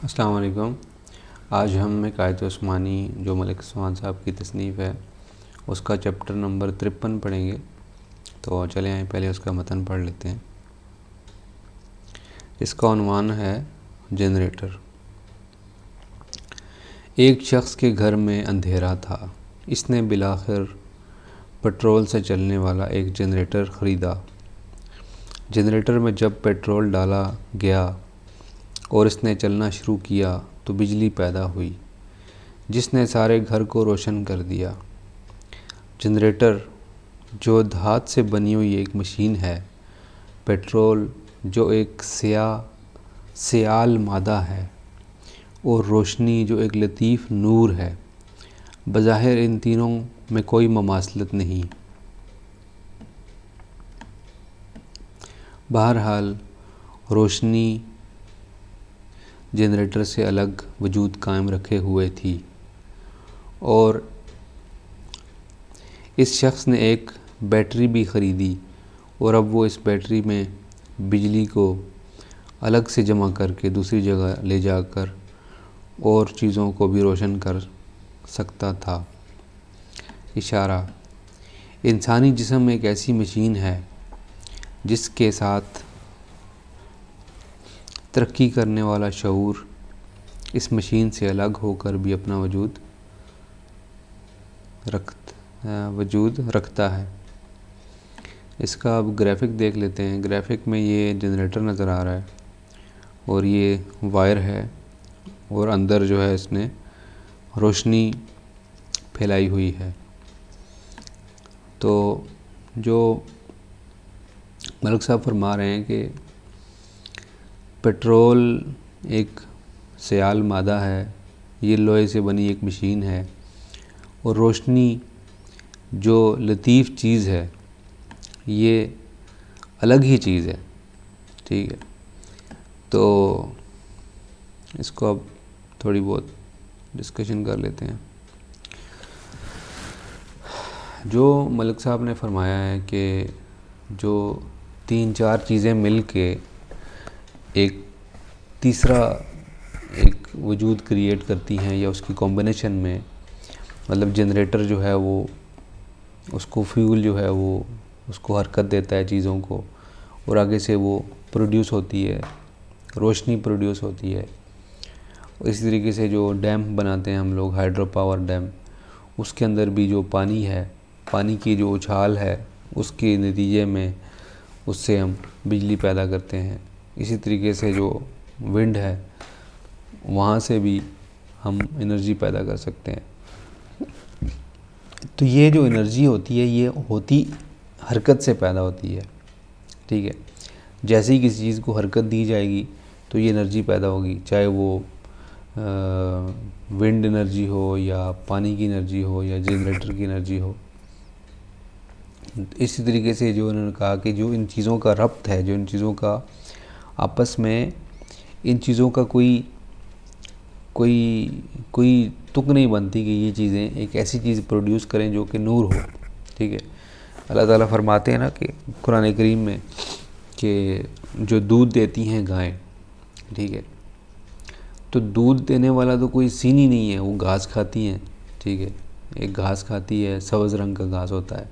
السلام علیکم۔ آج ہم ایک آیت عثمانی جو ملک عثمان صاحب کی تصنیف ہے اس کا چیپٹر نمبر 53 پڑھیں گے۔ تو چلیں آئیں پہلے اس کا متن پڑھ لیتے ہیں۔ اس کا عنوان ہے جنریٹر۔ ایک شخص کے گھر میں اندھیرا تھا۔ اس نے بالآخر پٹرول سے چلنے والا ایک جنریٹر خریدا۔ جنریٹر میں جب پیٹرول ڈالا گیا اور اس نے چلنا شروع کیا تو بجلی پیدا ہوئی جس نے سارے گھر کو روشن کر دیا۔ جنریٹر جو دھات سے بنی ہوئی ایک مشین ہے، پیٹرول جو ایک سیال مادہ ہے، اور روشنی جو ایک لطیف نور ہے، بظاہر ان تینوں میں کوئی مماثلت نہیں۔ بہرحال روشنی جنریٹر سے الگ وجود قائم رکھے ہوئے تھی، اور اس شخص نے ایک بیٹری بھی خریدی اور اب وہ اس بیٹری میں بجلی کو الگ سے جمع کر کے دوسری جگہ لے جا کر اور چیزوں کو بھی روشن کر سکتا تھا۔ اشارہ: انسانی جسم ایک ایسی مشین ہے جس کے ساتھ ترقی کرنے والا شعور اس مشین سے الگ ہو کر بھی اپنا وجود رکھتا ہے۔ اس کا اب گرافک دیکھ لیتے ہیں۔ گرافک میں یہ جنریٹر نظر آ رہا ہے اور یہ وائر ہے، اور اندر جو ہے اس نے روشنی پھیلائی ہوئی ہے۔ تو جو ملک صاحب فرما رہے ہیں کہ پیٹرول ایک سیال مادہ ہے، یہ لوہے سے بنی ایک مشین ہے، اور روشنی جو لطیف چیز ہے یہ الگ ہی چیز ہے۔ ٹھیک ہے، تو اس کو اب تھوڑی بہت ڈسکشن کر لیتے ہیں۔ جو ملک صاحب نے فرمایا ہے کہ جو 3-4 چیزیں مل کے ایک تیسرا ایک وجود کریٹ کرتی ہیں، یا اس کی کمبینیشن میں مطلب جنریٹر جو ہے وہ اس کو فیول جو ہے وہ اس کو حرکت دیتا ہے چیزوں کو، اور آگے سے وہ پروڈیوس ہوتی ہے، روشنی پروڈیوس ہوتی ہے۔ اسی طریقے سے جو ڈیم بناتے ہیں ہم لوگ، ہائیڈرو پاور ڈیم، اس کے اندر بھی جو پانی ہے، پانی کی جو اچھال ہے، اس کے نتیجے میں اس سے ہم بجلی پیدا کرتے ہیں۔ اسی طریقے سے جو ونڈ ہے، وہاں سے بھی ہم انرجی پیدا کر سکتے ہیں۔ تو یہ جو انرجی ہوتی ہے یہ ہوتی حرکت سے پیدا ہوتی ہے۔ ٹھیک ہے، جیسے ہی کسی چیز کو حرکت دی جائے گی تو یہ انرجی پیدا ہوگی، چاہے وہ ونڈ انرجی ہو، یا پانی کی انرجی ہو، یا جنریٹر کی انرجی ہو۔ اسی طریقے سے جو انہوں نے کہا کہ جو ان چیزوں کا ربط ہے، جو ان چیزوں کا آپس میں، ان چیزوں کا کوئی تک نہیں بنتی کہ یہ چیزیں ایک ایسی چیز پروڈیوس کریں جو کہ نور ہو۔ ٹھیک ہے، اللہ تعالیٰ فرماتے ہیں نا کہ قرآن کریم میں کہ جو دودھ دیتی ہیں گائیں، ٹھیک ہے، تو دودھ دینے والا تو کوئی سین ہی نہیں ہے، وہ گھاس کھاتی ہیں۔ ٹھیک ہے، ایک گھاس کھاتی ہے، سبز رنگ کا گھاس ہوتا ہے،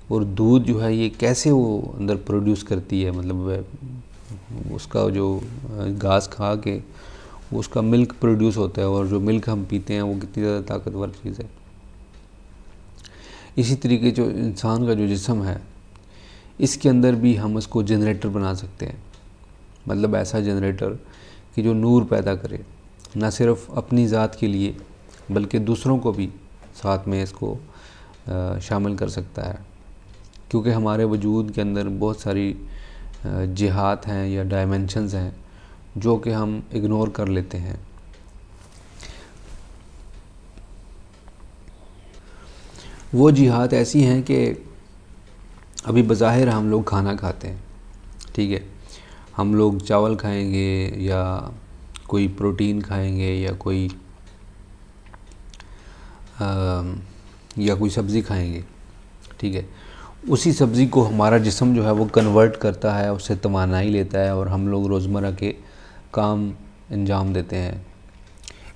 اور دودھ جو ہے یہ کیسے وہ اندر پروڈیوس کرتی ہے، مطلب اس کا جو گھاس کھا کے اس کا ملک پروڈیوس ہوتا ہے، اور جو ملک ہم پیتے ہیں وہ کتنی زیادہ طاقتور چیز ہے۔ اسی طریقے جو انسان کا جو جسم ہے، اس کے اندر بھی ہم اس کو جنریٹر بنا سکتے ہیں، مطلب ایسا جنریٹر کہ جو نور پیدا کرے، نہ صرف اپنی ذات کے لیے بلکہ دوسروں کو بھی ساتھ میں اس کو شامل کر سکتا ہے، کیونکہ ہمارے وجود کے اندر بہت ساری جہات ہیں یا ڈائمنشنز ہیں جو کہ ہم اگنور کر لیتے ہیں۔ وہ جہات ایسی ہیں کہ ابھی بظاہر ہم لوگ کھانا کھاتے ہیں، ٹھیک ہے، ہم لوگ چاول کھائیں گے، یا کوئی پروٹین کھائیں گے، یا کوئی سبزی کھائیں گے، ٹھیک ہے، اسی سبزی کو ہمارا جسم جو ہے وہ کنورٹ کرتا ہے، اس سے توانائی لیتا ہے، اور ہم لوگ روزمرہ کے کام انجام دیتے ہیں۔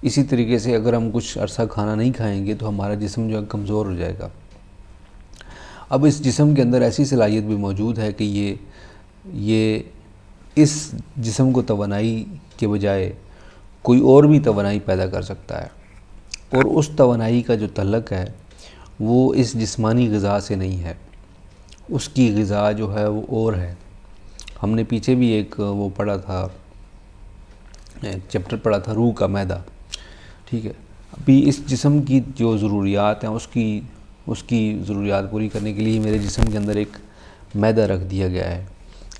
اسی طریقے سے اگر ہم کچھ عرصہ کھانا نہیں کھائیں گے تو ہمارا جسم جو ہے کمزور ہو جائے گا۔ اب اس جسم کے اندر ایسی صلاحیت بھی موجود ہے کہ یہ اس جسم کو توانائی کے بجائے کوئی اور بھی توانائی پیدا کر سکتا ہے، اور اس توانائی کا جو تعلق ہے وہ اس جسمانی غذا سے نہیں ہے، اس کی غذا جو ہے وہ اور ہے۔ ہم نے پیچھے بھی ایک وہ پڑھا تھا، چیپٹر پڑھا تھا روح کا معدہ، ٹھیک ہے۔ ابھی اس جسم کی جو ضروریات ہیں اس کی ضروریات پوری کرنے کے لیے میرے جسم کے اندر ایک معدہ رکھ دیا گیا ہے،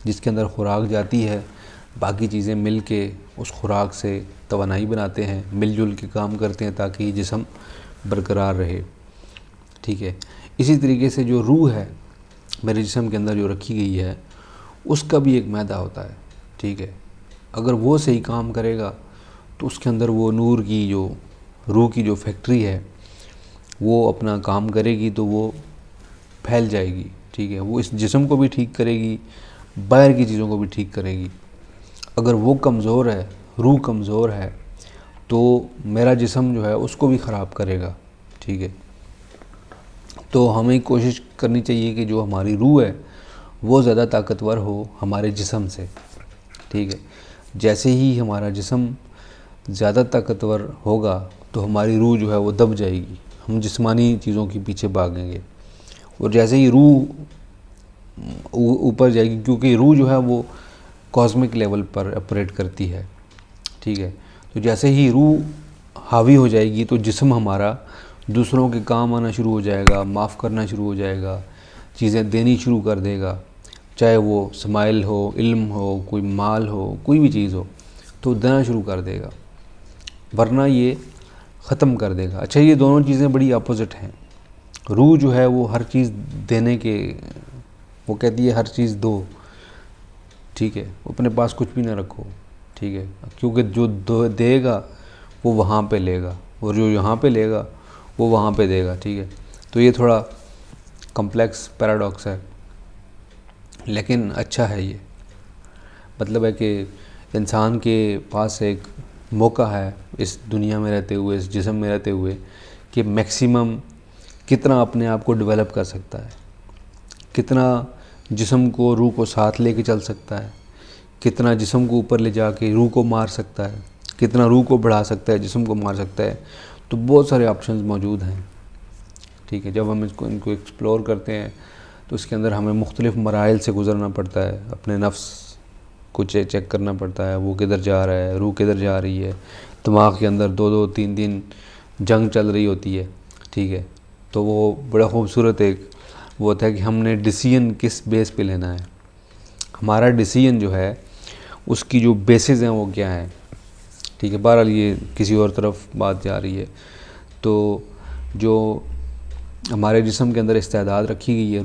جس کے اندر خوراک جاتی ہے، باقی چیزیں مل کے اس خوراک سے توانائی بناتے ہیں، مل جل کے کام کرتے ہیں تاکہ یہ جسم برقرار رہے، ٹھیک ہے۔ اسی طریقے سے جو روح ہے میرے جسم کے اندر جو رکھی گئی ہے، اس کا بھی ایک معدہ ہوتا ہے، ٹھیک ہے۔ اگر وہ صحیح کام کرے گا تو اس کے اندر وہ نور کی جو روح کی جو فیکٹری ہے وہ اپنا کام کرے گی تو وہ پھیل جائے گی، ٹھیک ہے۔ وہ اس جسم کو بھی ٹھیک کرے گی، باہر کی چیزوں کو بھی ٹھیک کرے گی۔ اگر وہ کمزور ہے، روح کمزور ہے، تو میرا جسم جو ہے اس کو بھی خراب کرے گا، ٹھیک ہے۔ تو ہمیں کوشش کرنی چاہیے کہ جو ہماری روح ہے وہ زیادہ طاقتور ہو ہمارے جسم سے، ٹھیک ہے۔ جیسے ہی ہمارا جسم زیادہ طاقتور ہوگا تو ہماری روح جو ہے وہ دب جائے گی، ہم جسمانی چیزوں کے پیچھے بھاگیں گے، اور جیسے ہی روح اوپر جائے گی، کیونکہ روح جو ہے وہ کاسمک لیول پر آپریٹ کرتی ہے، ٹھیک ہے۔ تو جیسے ہی روح حاوی ہو جائے گی تو جسم ہمارا دوسروں کے کام آنا شروع ہو جائے گا، معاف کرنا شروع ہو جائے گا، چیزیں دینی شروع کر دے گا، چاہے وہ سمائل ہو، علم ہو، کوئی مال ہو، کوئی بھی چیز ہو تو دینا شروع کر دے گا، ورنہ یہ ختم کر دے گا۔ اچھا، یہ دونوں چیزیں بڑی اپوزٹ ہیں۔ روح جو ہے وہ ہر چیز دینے کے، وہ کہتی ہے ہر چیز دو، ٹھیک ہے، اپنے پاس کچھ بھی نہ رکھو، ٹھیک ہے، کیونکہ جو دے گا وہ وہاں پہ لے گا، اور جو یہاں پہ لے گا وہ وہاں پہ دے گا، ٹھیک ہے۔ تو یہ تھوڑا کمپلیکس پیراڈاکس ہے، لیکن اچھا ہے۔ یہ مطلب ہے کہ انسان کے پاس ایک موقع ہے اس دنیا میں رہتے ہوئے، اس جسم میں رہتے ہوئے، کہ میکسیمم کتنا اپنے آپ کو ڈیولپ کر سکتا ہے، کتنا جسم کو، روح کو ساتھ لے کے چل سکتا ہے، کتنا جسم کو اوپر لے جا کے روح کو مار سکتا ہے، کتنا روح کو بڑھا سکتا ہے، جسم کو مار سکتا ہے۔ تو بہت سارے آپشنز موجود ہیں، ٹھیک ہے۔ جب ہم ان کو ایکسپلور کرتے ہیں تو اس کے اندر ہمیں مختلف مراحل سے گزرنا پڑتا ہے، اپنے نفس کو چیک کرنا پڑتا ہے، وہ کدھر جا رہا ہے، روح کدھر جا رہی ہے، دماغ کے اندر 2-2 3 جنگ چل رہی ہوتی ہے، ٹھیک ہے۔ تو وہ بڑا خوبصورت ایک وہ ہوتا ہے کہ ہم نے ڈیسیژن کس بیس پہ لینا ہے، ہمارا ڈیسیژن جو ہے اس کی جو بیسز ہیں وہ کیا ہیں، ٹھیک ہے۔ بہرحال یہ کسی اور طرف بات جا رہی ہے۔ تو جو ہمارے جسم کے اندر استعداد رکھی گئی ہے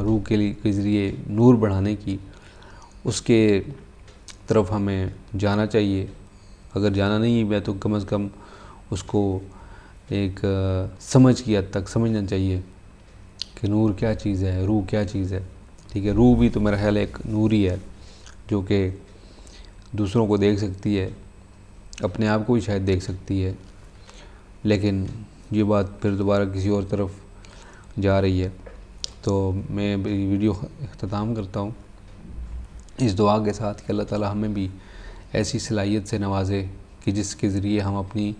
روح کے ذریعے نور بڑھانے کی، اس کے طرف ہمیں جانا چاہیے۔ اگر جانا نہیں ہے تو کم از کم اس کو ایک سمجھ کی حد تک سمجھنا چاہیے کہ نور کیا چیز ہے، روح کیا چیز ہے، ٹھیک ہے۔ روح بھی تو میرا خیال ایک نور ہی ہے جو کہ دوسروں کو دیکھ سکتی ہے، اپنے آپ کو بھی شاید دیکھ سکتی ہے، لیکن یہ بات پھر دوبارہ کسی اور طرف جا رہی ہے۔ تو میں ویڈیو اختتام کرتا ہوں اس دعا کے ساتھ کہ اللہ تعالیٰ ہمیں بھی ایسی صلاحیت سے نوازے کہ جس کے ذریعے ہم اپنی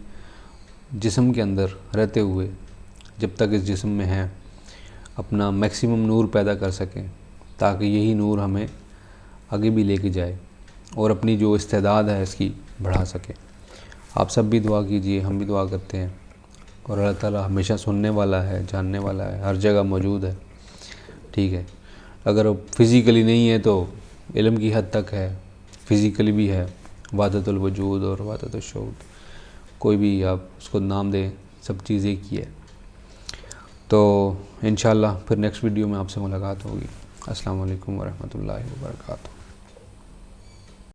جسم کے اندر رہتے ہوئے، جب تک اس جسم میں ہیں، اپنا میکسیمم نور پیدا کر سکیں، تاکہ یہی نور ہمیں آگے بھی لے کے جائے اور اپنی جو استعداد ہے اس کی بڑھا سکے۔ آپ سب بھی دعا کیجئے، ہم بھی دعا کرتے ہیں، اور اللہ تعالیٰ ہمیشہ سننے والا ہے، جاننے والا ہے، ہر جگہ موجود ہے، ٹھیک ہے۔ اگر فزیکلی نہیں ہے تو علم کی حد تک ہے، فزیکلی بھی ہے، وحدت الوجود اور وحدت الشہود، کوئی بھی آپ اس کو نام دیں، سب چیز ایک ہی ہے۔ تو انشاءاللہ پھر نیکسٹ ویڈیو میں آپ سے ملاقات ہوگی۔ السلام علیکم ورحمۃ اللہ وبرکاتہ۔